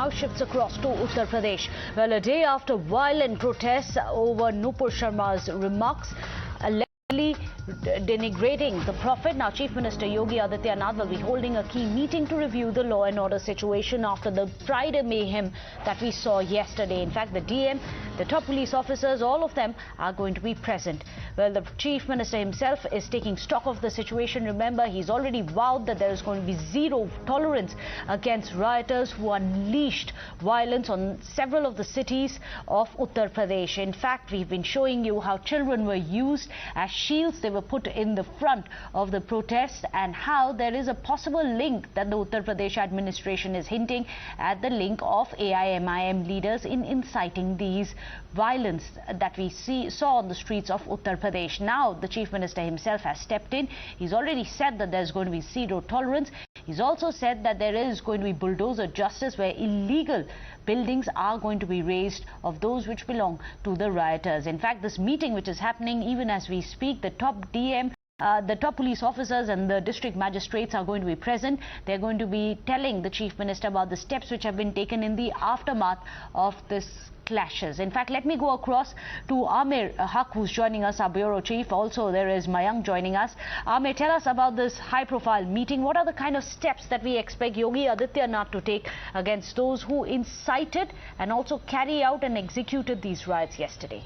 now shifts across to Uttar Pradesh. Well, a day after violent protests over Nupur Sharma's remarks, allegedly denigrating the Prophet, now Chief Minister Yogi Adityanath will be holding a key meeting to review the law and order situation after the Friday mayhem that we saw yesterday. In fact, the DM, the top police officers, all of them are going to be present. Well, the Chief Minister himself is taking stock of the situation. Remember, he's already vowed that there is going to be zero tolerance against rioters who unleashed violence on several of the cities of Uttar Pradesh. In fact, we've been showing you how children were used as shields. They were put in the front of the protest, and how there is a possible link that the Uttar Pradesh administration is hinting at, the link of AIMIM leaders in inciting these violence that we saw on the streets of Uttar Pradesh. Now the Chief Minister himself has stepped in. He's already said that there's going to be zero tolerance. He's also said that there is going to be bulldozer justice, where illegal buildings are going to be razed of those which belong to the rioters. In fact, this meeting which is happening even as we speak, the top DM, the top police officers and the district magistrates are going to be present. They're going to be telling the Chief Minister about the steps which have been taken in the aftermath of this clashes. In fact, let me go across to Amir Haq, who's joining us, our bureau chief. Also, there is Mayank joining us. Amir, tell us about this high-profile meeting. What are the kind of steps that we expect Yogi Adityanath to take against those who incited and also carry out and executed these riots yesterday?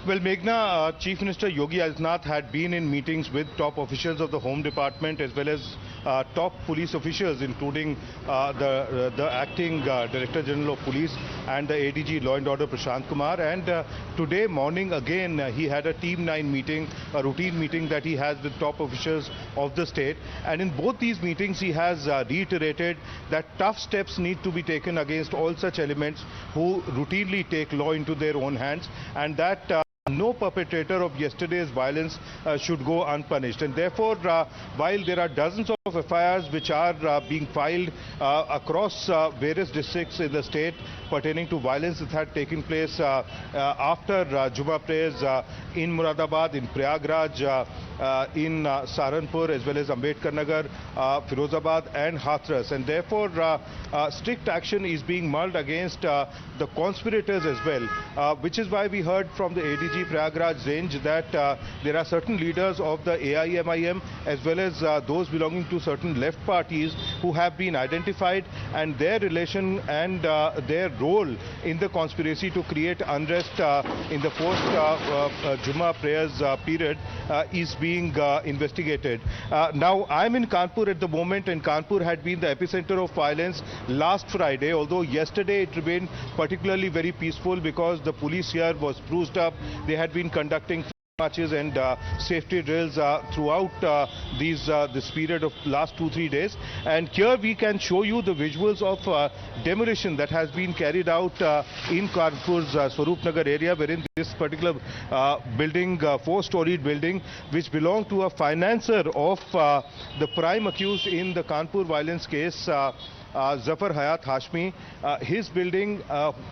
Well, Meghna, Chief Minister Yogi Adityanath had been in meetings with top officials of the Home Department as well as top police officials, including the acting Director General of Police and the ADG Law and Order Prashant Kumar. And today morning again he had a Team 9 meeting, a routine meeting that he has with top officials of the state. And in both these meetings he has reiterated that tough steps need to be taken against all such elements who routinely take law into their own hands, and that no perpetrator of yesterday's violence should go unpunished. And therefore, while there are dozens of FIRs which are being filed across various districts in the state pertaining to violence that had taken place after Juma prayers in Muradabad, in Prayagraj, in Saharanpur, as well as Ambedkar Nagar, Firozabad and Hathras. And therefore, strict action is being mulled against the conspirators as well, which is why we heard from the ADG Prayagraj range that there are certain leaders of the AIMIM as well as those belonging to certain left parties who have been identified, and their relation and their role in the conspiracy to create unrest in the post Juma prayers period is being investigated. Now I'm in Kanpur at the moment, and Kanpur had been the epicenter of violence last Friday, although yesterday it remained particularly very peaceful because the police here was spruced up. They had been conducting marches and safety drills throughout this period of last 2-3 days. And here we can show you the visuals of demolition that has been carried out in Kanpur's Swaroop Nagar area, wherein this particular building, 4-storied building, which belonged to a financier of the prime accused in the Kanpur violence case, Zafar Hayat Hashmi, his building,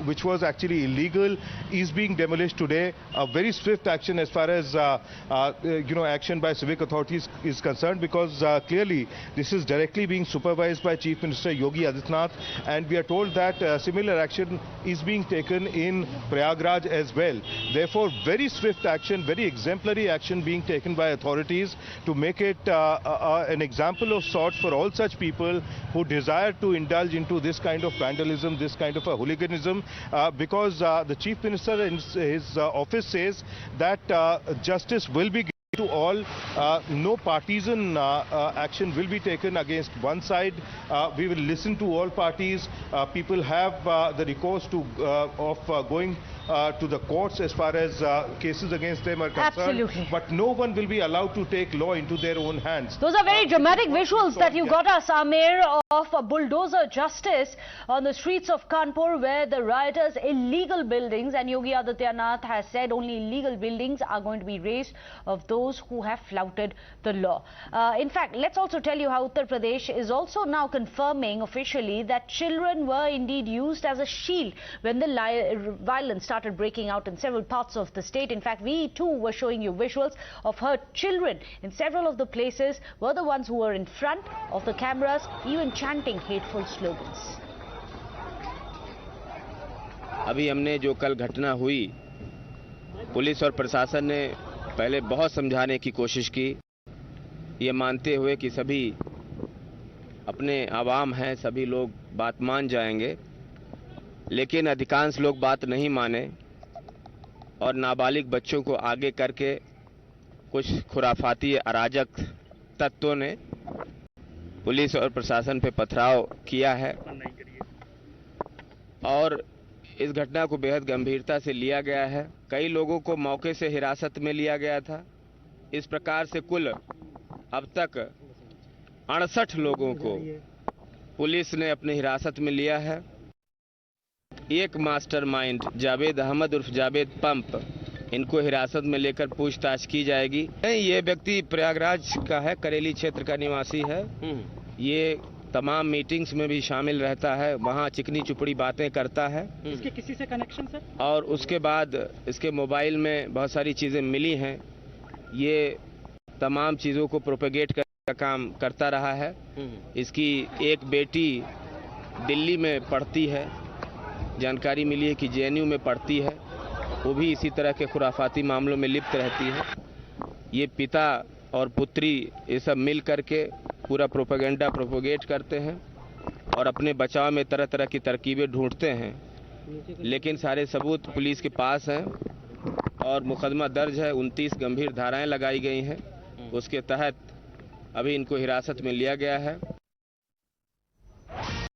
which was actually illegal, is being demolished today. A very swift action as far as action by civic authorities is concerned, because clearly this is directly being supervised by Chief Minister Yogi Adityanath, and we are told that similar action is being taken in Prayagraj as well. Therefore, very swift action, very exemplary action being taken by authorities to make it an example of sorts for all such people who desire to indulge into this kind of vandalism, this kind of a hooliganism, because the Chief Minister in his office says that justice will be given to all. No partisan action will be taken against one side. We will listen to all parties. People have the recourse to going to the courts as far as cases against them are concerned. Absolutely. But no one will be allowed to take law into their own hands. Those are very dramatic visuals that you got us, Amir, of a bulldozer justice on the streets of Kanpur, where the rioters' illegal buildings, and Yogi Adityanath has said only illegal buildings are going to be razed of those those who have flouted the law. In fact, let's also tell you how Uttar Pradesh is also now confirming officially that children were indeed used as a shield when the violence started breaking out in several parts of the state. In fact, we too were showing you visuals of her children in several of the places were the ones who were in front of the cameras, even chanting hateful slogans. अभी हमने जो कल घटना हुई, police और प्रशासन ने पहले बहुत समझाने की कोशिश की, ये मानते हुए कि सभी अपने आवाम हैं, सभी लोग बात मान जाएंगे, लेकिन अधिकांश लोग बात नहीं माने और नाबालिग बच्चों को आगे करके कुछ खुराफाती अराजक तत्वों ने पुलिस और प्रशासन पे पथराव किया है और इस घटना को बेहद गंभीरता से लिया गया है। कई लोगों को मौके से हिरासत में लिया गया था। इस प्रकार से कुल अब तक 68 लोगों को पुलिस ने अपनी हिरासत में लिया है। एक मास्टरमाइंड जावेद अहमद उर्फ जावेद पंप, इनको हिरासत में लेकर पूछताछ की जाएगी। ये व्यक्ति प्रयागराज का है, करेली क्षेत्र का निवासी है। ये तमाम मीटिंग्स में भी शामिल रहता है, वहाँ चिकनी चुपड़ी बातें करता है। इसके किसी से कनेक्शन सर? और उसके बाद इसके मोबाइल में बहुत सारी चीज़ें मिली हैं। ये तमाम चीज़ों को प्रोपेगेट का काम करता रहा है। इसकी एक बेटी दिल्ली में पढ़ती है, जानकारी मिली है कि जेएनयू में पढ़ती है, वो भी इसी तरह के खुराफाती मामलों में लिप्त रहती है। ये पिता और पुत्री ये सब मिल करके पूरा प्रोपेगेंडा प्रोपोगेट करते हैं और अपने बचाव में तरह तरह की तरकीबें ढूंढते हैं, लेकिन सारे सबूत पुलिस के पास हैं और मुकदमा दर्ज है। 29 गंभीर धाराएं लगाई गई हैं, उसके तहत अभी इनको हिरासत में लिया गया है।